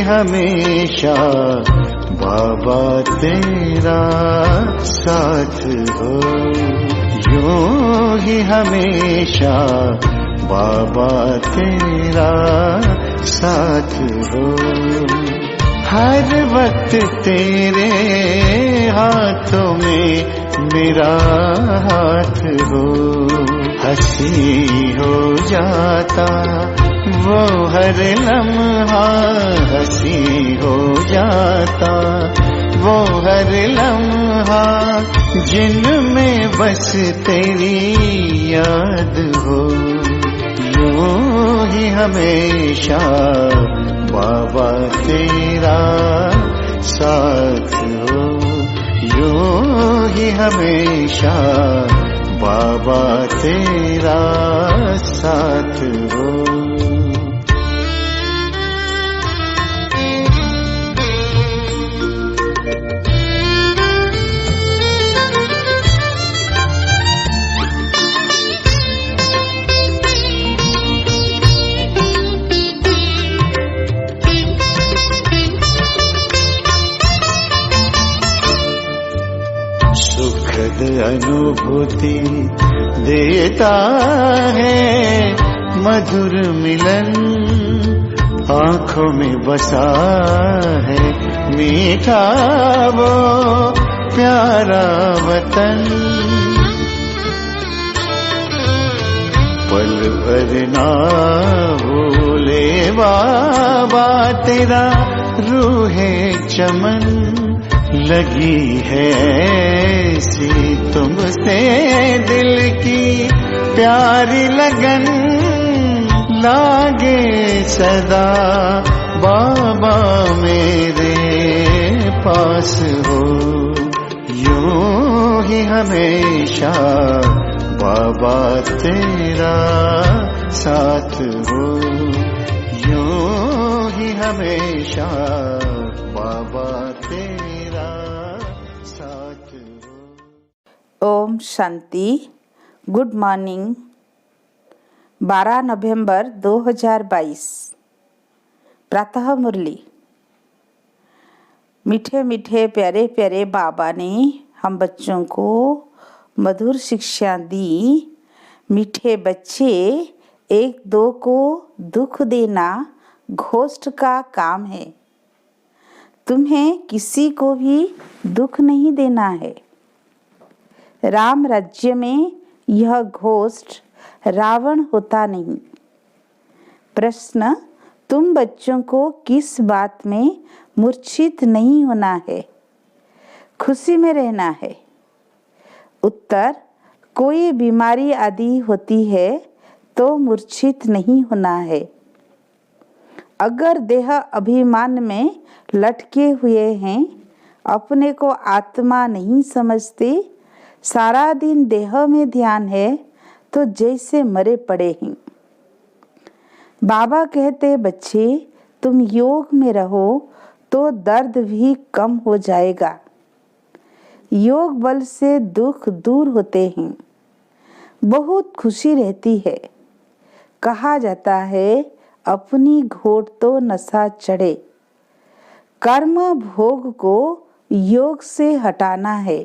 हमेशा बाबा तेरा साथ हो, यूं ही हमेशा बाबा तेरा साथ हो। हर वक्त तेरे हाथों में मेरा हाथ हो, हंसी हो जाता वो हर लम्हा, हंसी हो जाता वो हर लम्हा, जिनमें बस तेरी याद हो, यूं ही हमेशा बाबा तेरा साथ हो, यूं ही हमेशा बाबा तेरा साथ हो। सुखद अनुभूति देता है मधुर मिलन, आँखों में बसा है मीठा वो प्यारा वतन। पल भर ना भूले बाबा तेरा रूहे चमन, लगी है ऐसी तुमसे दिल की प्यारी लगन, लागे सदा बाबा मेरे पास हो, यूं ही हमेशा बाबा तेरा साथ हो, यूं ही हमेशा बाबा तेरा साथ हो। ओम शांति। Good morning. 12 नवंबर 2022 प्रातः मुरली। मीठे मीठे प्यारे प्यारे बाबा ने हम बच्चों को मधुर शिक्षा दी। मीठे बच्चे, एक दो को दुख देना घोस्ट का काम है। तुम्हें किसी को भी दुख नहीं देना है। राम राज्य में यह घोस्ट रावण होता नहीं। प्रश्न, तुम बच्चों को किस बात में मूर्छित नहीं होना है, खुशी में रहना है? उत्तर, कोई बीमारी आदि होती है तो मूर्छित नहीं होना है। अगर देह अभिमान में लटके हुए हैं, अपने को आत्मा नहीं समझते, सारा दिन देह में ध्यान है तो जैसे मरे पड़े हैं। बाबा कहते, बच्चे तुम योग में रहो तो दर्द भी कम हो जाएगा। योग बल से दुख दूर होते हैं, बहुत खुशी रहती है। कहा जाता है, अपनी घोट तो नशा चढ़े। कर्म भोग को योग से हटाना है।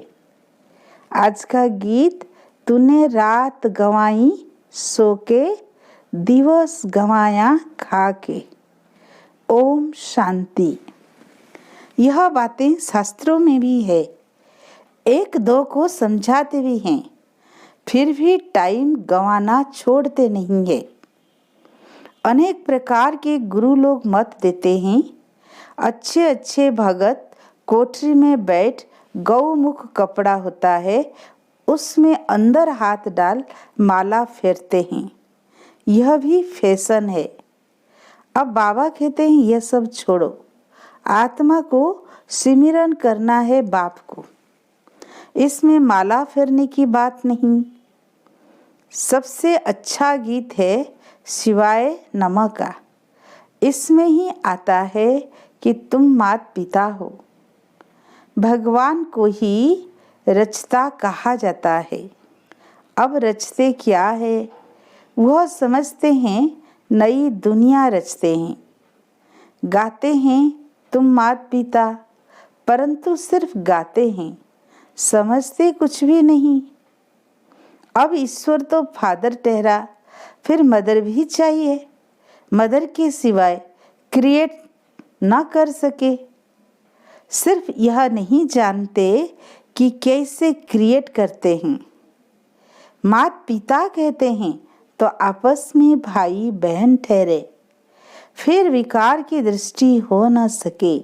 आज का गीत, तूने रात गंवाई सो के, दिवस गंवाया खा के। ओम शांति। यह बातें शास्त्रों में भी है, एक दो को समझाते भी हैं, फिर भी टाइम गंवाना छोड़ते नहीं है। अनेक प्रकार के गुरु लोग मत देते हैं। अच्छे अच्छे भगत कोठरी में बैठ, गौमुख कपड़ा होता है, उसमें अंदर हाथ डाल माला फेरते हैं। यह भी फैशन है। अब बाबा कहते हैं, यह सब छोड़ो, आत्मा को सिमरन करना है बाप को। इसमें माला फेरने की बात नहीं। सबसे अच्छा गीत है शिवाय नमः का। इसमें ही आता है कि तुम मात पिता हो। भगवान को ही रचता कहा जाता है। अब रचते क्या है, वह समझते हैं, नई दुनिया रचते हैं। गाते हैं तुम माता पिता, परंतु सिर्फ गाते हैं, समझते कुछ भी नहीं। अब ईश्वर तो फादर ठहरा, फिर मदर भी चाहिए। मदर के सिवाय क्रिएट ना कर सके। सिर्फ यह नहीं जानते कि कैसे क्रिएट करते हैं। माता पिता कहते हैं तो आपस में भाई बहन ठहरे, फिर विकार की दृष्टि हो न सके।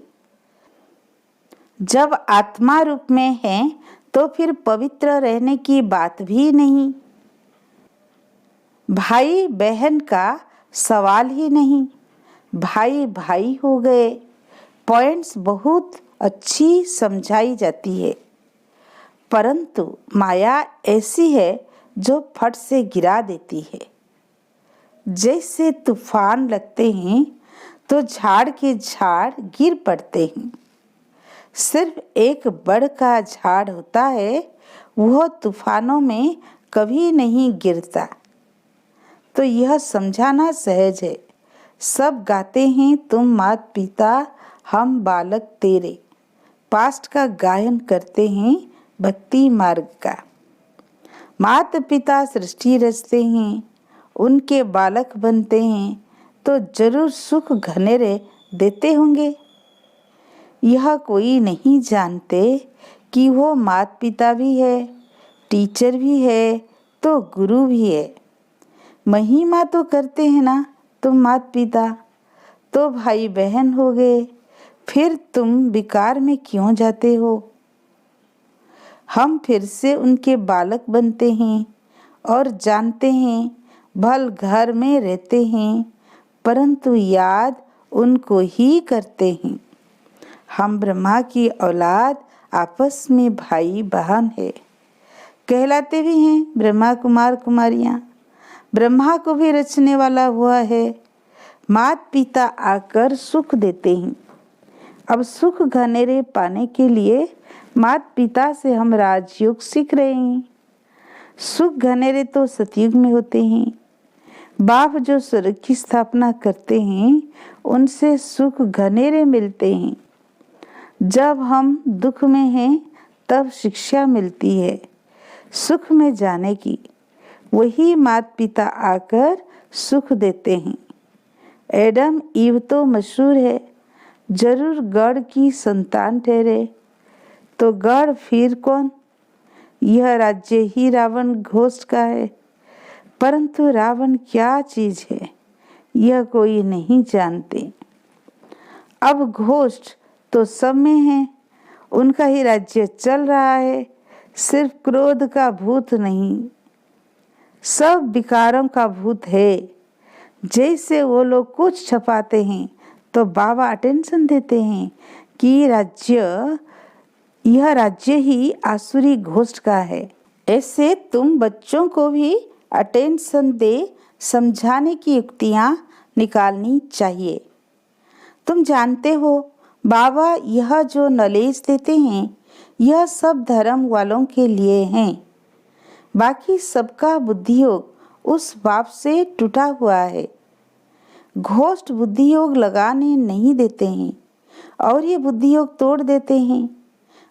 जब आत्मा रूप में है तो फिर पवित्र रहने की बात भी नहीं। भाई बहन का सवाल ही नहीं, भाई भाई हो गए। पॉइंट्स बहुत अच्छी समझाई जाती है, परंतु माया ऐसी है जो फट से गिरा देती है। जैसे तूफान लगते हैं तो झाड़ के झाड़ गिर पड़ते हैं। सिर्फ एक बड़ का झाड़ होता है, वह तूफानों में कभी नहीं गिरता। तो यह समझाना सहज है। सब गाते हैं तुम माता पिता, हम बालक तेरे। पास्ट का गायन करते हैं भक्ति मार्ग का। माता पिता सृष्टि रचते हैं, उनके बालक बनते हैं तो जरूर सुख घनेरे देते होंगे। यह कोई नहीं जानते कि वो माता पिता भी है, टीचर भी है, तो गुरु भी है। महिमा तो करते हैं ना तुम माता पिता, तो भाई बहन हो गए। फिर तुम विकार में क्यों जाते हो? हम फिर से उनके बालक बनते हैं और जानते हैं भल घर में रहते हैं, परंतु याद उनको ही करते हैं। हम ब्रह्मा की औलाद, आपस में भाई बहन है। कहलाते भी हैं ब्रह्मा कुमार कुमारियाँ। ब्रह्मा को भी रचने वाला हुआ है। माता पिता आकर सुख देते हैं। अब सुख घनेरे पाने के लिए माता पिता से हम राजयोग सीख रहे हैं। सुख घनेरे तो सतयुग में होते हैं। बाप जो स्वर्ग की स्थापना करते हैं, उनसे सुख घनेरे मिलते हैं। जब हम दुख में हैं तब शिक्षा मिलती है सुख में जाने की। वही माता पिता आकर सुख देते हैं। एडम ईव तो मशहूर है, जरूर गढ़ की संतान ठहरे। तो गढ़ फिर कौन? यह राज्य ही रावण घोस्ट का है, परंतु रावण क्या चीज है यह कोई नहीं जानते। अब घोस्ट तो सब में है, उनका ही राज्य चल रहा है। सिर्फ क्रोध का भूत नहीं, सब विकारों का भूत है। जैसे वो लोग कुछ छपाते हैं तो बाबा अटेंशन देते हैं कि यह राज्य ही आसुरी घोस्ट का है। ऐसे तुम बच्चों को भी अटेंशन दे समझाने की युक्तियां निकालनी चाहिए। तुम जानते हो बाबा यह जो नॉलेज देते हैं यह सब धर्म वालों के लिए हैं। बाकी सबका बुद्धियोग उस बाप से टूटा हुआ है। घोस्ट बुद्धियोग लगाने नहीं देते हैं और ये बुद्धियोग तोड़ देते हैं।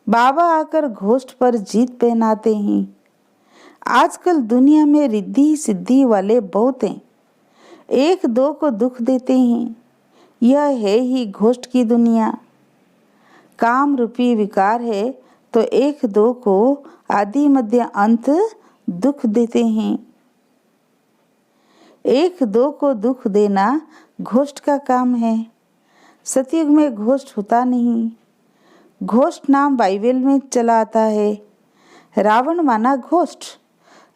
बाबा आकर घोस्ट पर जीत पहनाते हैं। आजकल दुनिया में रिद्धि सिद्धि वाले बहुत हैं, एक दो को दुख देते हैं। यह है ही घोस्ट की दुनिया। काम रूपी विकार है तो एक दो को आदि मध्य अंत दुख देते हैं। एक दो को दुख देना घोस्ट का काम है। सतयुग में घोस्ट होता नहीं। घोस्ट नाम बाइबल में चला आता है। रावण माना घोस्ट।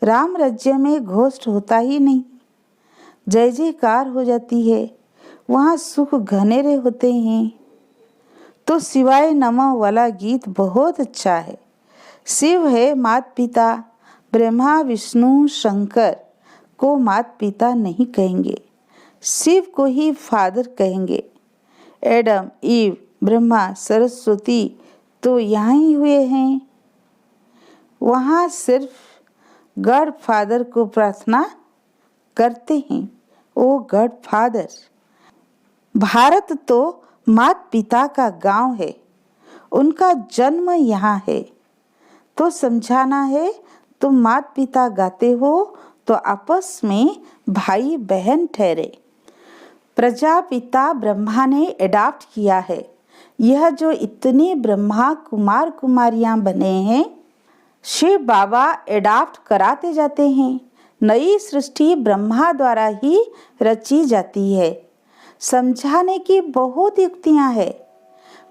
राम राज्य में घोस्ट होता ही नहीं। जय जयकार हो जाती है, वहाँ सुख घनेरे होते हैं। तो शिवाय नमः वाला गीत बहुत अच्छा है। शिव है माता पिता, ब्रह्मा विष्णु शंकर को माता पिता नहीं कहेंगे, शिव को ही फादर कहेंगे। एडम ईव ब्रह्मा सरस्वती तो यहाँ ही हुए हैं। वहाँ सिर्फ गॉड फादर को प्रार्थना करते हैं, ओ गॉड फादर। भारत तो माता पिता का गांव है, उनका जन्म यहाँ है। तो समझाना है, तुम माता पिता गाते हो तो आपस में भाई बहन ठहरे। प्रजापिता ब्रह्मा ने एडॉप्ट किया है। यह जो इतने ब्रह्मा कुमार कुमारियां बने हैं, शिव बाबा एडॉप्ट कराते जाते हैं। नई सृष्टि ब्रह्मा द्वारा ही रची जाती है। समझाने की बहुत युक्तियां हैं,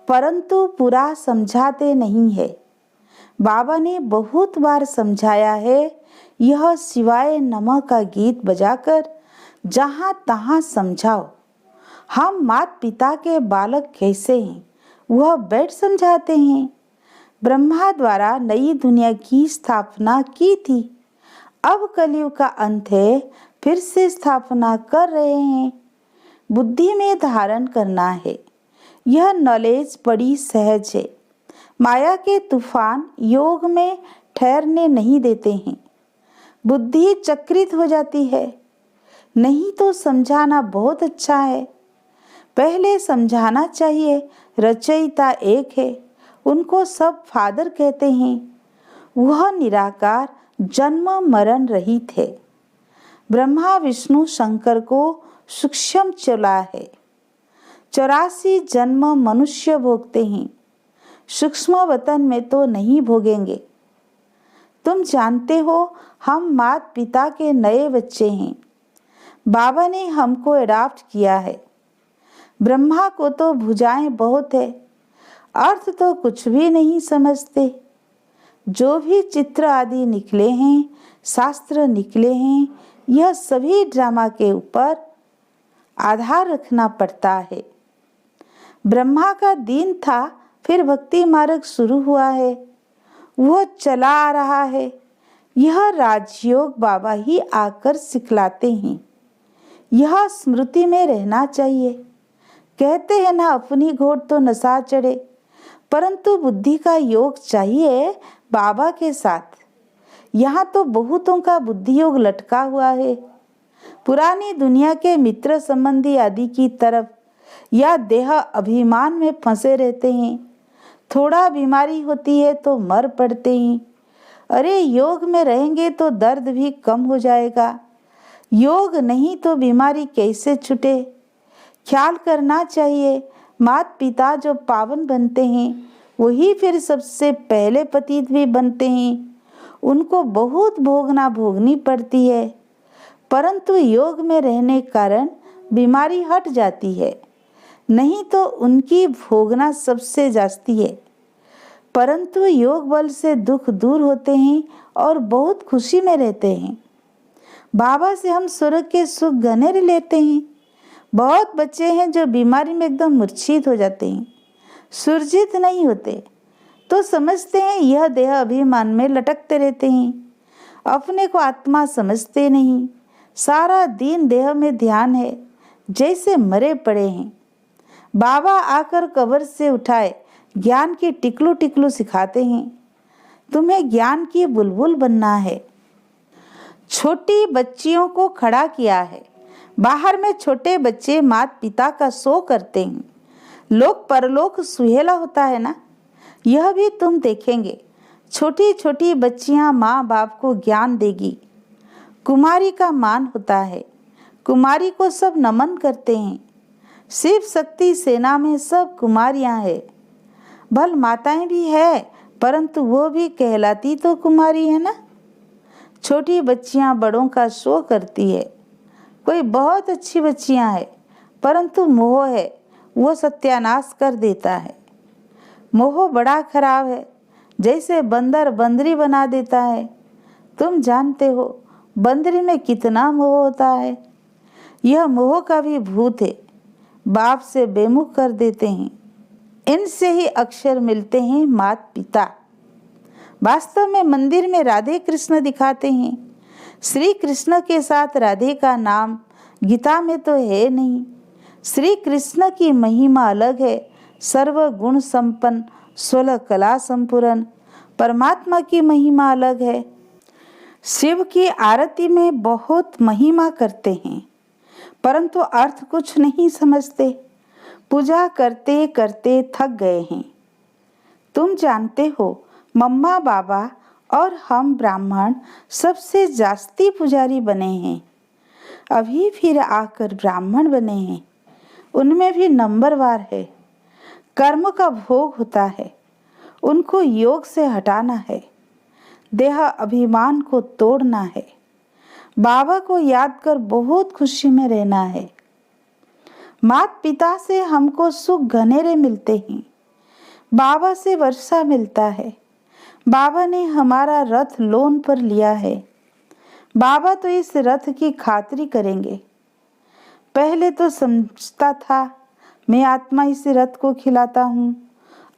परंतु पूरा समझाते नहीं है। बाबा ने बहुत बार समझाया है, यह शिवाय नमः का गीत बजाकर जहाँ तहाँ समझाओ। हम माता पिता के बालक कैसे हैं, वह बैठ समझाते हैं। ब्रह्मा द्वारा नई दुनिया की स्थापना की थी, अब कलयुग का अंत है, फिर से स्थापना कर रहे हैं। बुद्धि में धारण करना है। यह नॉलेज बड़ी सहज है। माया के तूफान योग में ठहरने नहीं देते हैं। बुद्धि चक्रित हो जाती है। नहीं तो समझाना बहुत अच्छा है, पहले समझाना चाहिए। रचयिता एक है, उनको सब फादर कहते हैं। वह निराकार जन्म मरण रहित है। ब्रह्मा विष्णु शंकर को सूक्ष्म चला है। 84 जन्म मनुष्य भोगते हैं, सूक्ष्म वतन में तो नहीं भोगेंगे। तुम जानते हो, हम माता पिता के नए बच्चे हैं। बाबा ने हमको एडॉप्ट किया है। ब्रह्मा को तो भुजाएं बहुत है, अर्थ तो कुछ भी नहीं समझते। जो भी चित्र आदि निकले हैं, शास्त्र निकले हैं, यह सभी ड्रामा के ऊपर आधार रखना पड़ता है। ब्रह्मा का दिन था, फिर भक्ति मार्ग शुरू हुआ है, वह चला आ रहा है। यह राजयोग बाबा ही आकर सिखलाते हैं। यह स्मृति में रहना चाहिए। कहते हैं ना, अपनी घोड़ तो नशा चढ़े, परंतु बुद्धि का योग चाहिए बाबा के साथ। यहाँ तो बहुतों का बुद्धि योग लटका हुआ है। पुरानी दुनिया के मित्र संबंधी आदि की तरफ या देह अभिमान में फंसे रहते हैं। थोड़ा बीमारी होती है तो मर पड़ते हैं। अरे योग में रहेंगे तो दर्द भी कम हो जाएगा। योग नहीं तो बीमारी कैसे छूटे। ख्याल करना चाहिए, माता पिता जो पावन बनते हैं वही फिर सबसे पहले पतित भी बनते हैं। उनको बहुत भोगनी पड़ती है, परंतु योग में रहने कारण बीमारी हट जाती है। नहीं तो उनकी भोगना सबसे जास्ती है, परंतु योग बल से दुख दूर होते हैं और बहुत खुशी में रहते हैं। बाबा से हम स्वर्ग के सुख गनेर लेते हैं। बहुत बच्चे हैं जो बीमारी में एकदम मूर्छित हो जाते हैं, सुरजित नहीं होते, तो समझते हैं यह देह अभिमान में लटकते रहते हैं। अपने को आत्मा समझते नहीं, सारा दिन देह में ध्यान है, जैसे मरे पड़े हैं। बाबा आकर कब्र से उठाए ज्ञान की टिकलू टिकलू सिखाते हैं। तुम्हें ज्ञान की बुलबुल बनना है। छोटी बच्चियों को खड़ा किया है। बाहर में छोटे बच्चे माता पिता का शो करते हैं। लोक परलोक सुहेला होता है ना, यह भी तुम देखेंगे। छोटी छोटी बच्चियां माँ बाप को ज्ञान देगी। कुमारी का मान होता है, कुमारी को सब नमन करते हैं। शिव शक्ति सेना में सब कुमारियां हैं। भल माताएं भी है, परंतु वो भी कहलाती तो कुमारी है ना। छोटी बच्चियां बड़ों का शो करती है। कोई बहुत अच्छी बच्चियां है, परंतु मोह है, वो सत्यानाश कर देता है। मोह बड़ा खराब है, जैसे बंदर बंदरी बना देता है। तुम जानते हो बंदरी में कितना मोह होता है। यह मोह का भी भूत है, बाप से बेमुख कर देते हैं। इनसे ही अक्षर मिलते हैं माता पिता। वास्तव में मंदिर में राधे कृष्ण दिखाते हैं। श्री कृष्ण के साथ राधे का नाम गीता में तो है नहीं। श्री कृष्ण की महिमा अलग है, सर्व गुण संपन्न, 16 कला संपूर्ण। परमात्मा की महिमा अलग है। शिव की आरती में बहुत महिमा करते हैं, परंतु अर्थ कुछ नहीं समझते। पूजा करते करते थक गए हैं। तुम जानते हो, मम्मा बाबा और हम ब्राह्मण सबसे जास्ती पुजारी बने हैं। अभी फिर आकर ब्राह्मण बने हैं। उनमें भी नंबरवार है। कर्म का भोग होता है, उनको योग से हटाना है। देह अभिमान को तोड़ना है। बाबा को याद कर बहुत खुशी में रहना है। माता पिता से हमको सुख घनेरे मिलते हैं। बाबा से वर्षा मिलता है। बाबा ने हमारा रथ लोन पर लिया है। बाबा तो इस रथ की खातिरी करेंगे। पहले तो समझता था मैं आत्मा इस रथ को खिलाता हूँ,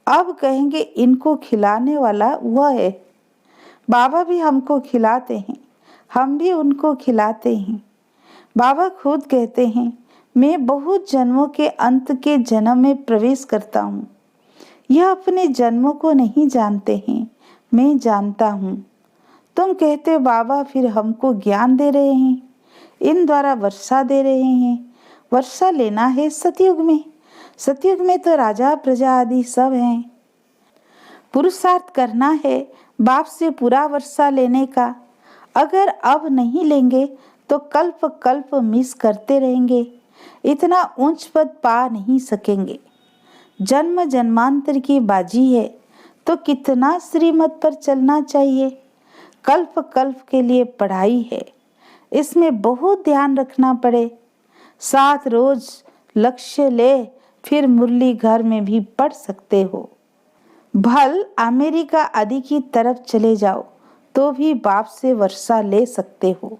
अब कहेंगे इनको खिलाने वाला वह है। बाबा भी हमको खिलाते हैं, हम भी उनको खिलाते हैं। बाबा खुद कहते हैं, मैं बहुत जन्मों के अंत के जन्म में प्रवेश करता हूँ। यह अपने जन्मों को नहीं जानते हैं, मैं जानता हूँ। तुम कहते बाबा फिर हमको ज्ञान दे रहे हैं, इन द्वारा वर्षा दे रहे हैं। वर्षा लेना है सतयुग में। सतयुग में तो राजा प्रजा आदि सब हैं। पुरुषार्थ करना है बाप से पूरा वर्षा लेने का। अगर अब नहीं लेंगे तो कल्प कल्प मिस करते रहेंगे, इतना ऊंच पद पा नहीं सकेंगे। जन्म जन्मांतर की बाजी है तो कितना श्रीमत पर चलना चाहिए। कल्प कल्प के लिए पढ़ाई है, इसमें बहुत ध्यान रखना पड़े। 7 रोज लक्ष्य ले, फिर मुरली घर में भी पढ़ सकते हो। भल अमेरिका आदि की तरफ चले जाओ तो भी बाप से वर्षा ले सकते हो।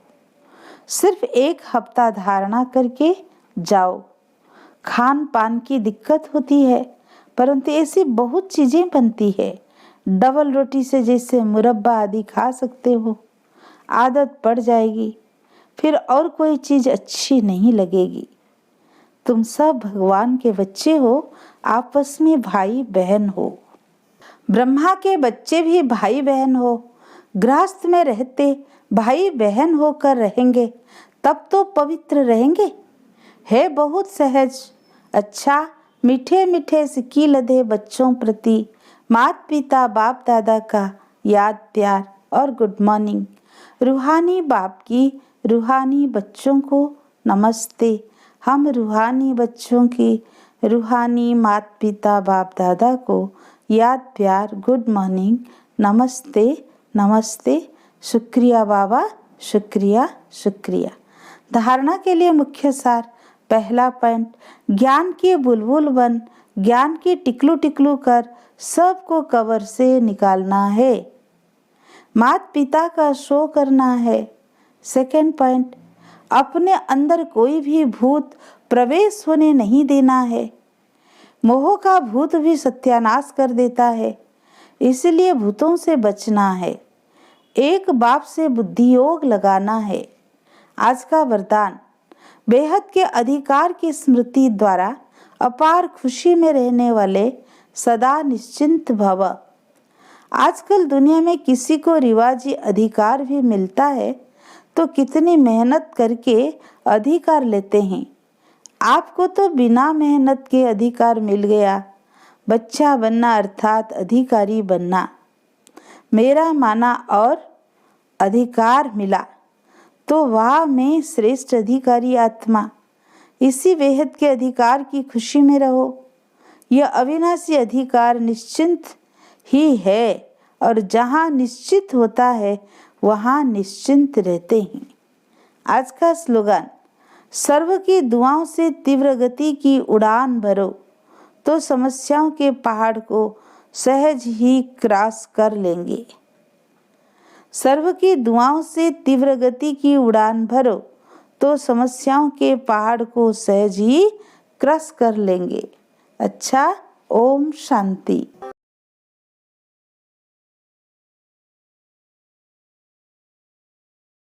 सिर्फ 1 हफ्ता धारणा करके जाओ। खान पान की दिक्कत होती है, परंतु ऐसी बहुत चीजें बनती है। डबल रोटी से जैसे मुरब्बा आदि खा सकते हो। आदत पड़ जाएगी, फिर और कोई चीज अच्छी नहीं लगेगी। तुम सब भगवान के बच्चे हो, आपस में भाई बहन हो। ब्रह्मा के बच्चे भी भाई बहन हो। गृहस्थ में रहते भाई बहन होकर रहेंगे, तब तो पवित्र रहेंगे। है बहुत सहज। अच्छा, मीठे मीठे सिक्की लदे बच्चों प्रति माता पिता बाप दादा का याद प्यार और गुड मॉर्निंग। रूहानी बाप की रूहानी बच्चों को नमस्ते। हम रूहानी बच्चों की रूहानी माता पिता बाप दादा को याद प्यार गुड मॉर्निंग, नमस्ते नमस्ते। शुक्रिया बाबा, शुक्रिया शुक्रिया। धारणा के लिए मुख्य सार। पहला पॉइंट, ज्ञान की बुलबुल बन, ज्ञान की टिकलू टिकलू कर सबको कवर से निकालना है। माता पिता का शो करना है। सेकेंड पॉइंट, अपने अंदर कोई भी भूत प्रवेश होने नहीं देना है। मोह का भूत भी सत्यानाश कर देता है, इसलिए भूतों से बचना है। एक बाप से बुद्धि योग लगाना है। आज का वरदान, बेहद के अधिकार की स्मृति द्वारा अपार खुशी में रहने वाले सदा निश्चिंत भव। आजकल दुनिया में किसी को रिवाजी अधिकार भी मिलता है तो कितनी मेहनत करके अधिकार लेते हैं। आपको तो बिना मेहनत के अधिकार मिल गया। बच्चा बनना अर्थात अधिकारी बनना। मेरा माना और अधिकार मिला तो वाह, मैं श्रेष्ठ अधिकारी आत्मा। इसी बेहद के अधिकार की खुशी में रहो। यह अविनाशी अधिकार निश्चिंत ही है, और जहाँ निश्चित होता है वहाँ निश्चिंत रहते हैं। आज का स्लोगन, सर्व की दुआओं से तीव्र गति की उड़ान भरो तो समस्याओं के पहाड़ को सहज ही क्रॉस कर लेंगे। सर्व की दुआओं से तीव्र गति की उड़ान भरो तो समस्याओं के पहाड़ को सहज ही क्रॉस कर लेंगे। अच्छा, ओम शांति।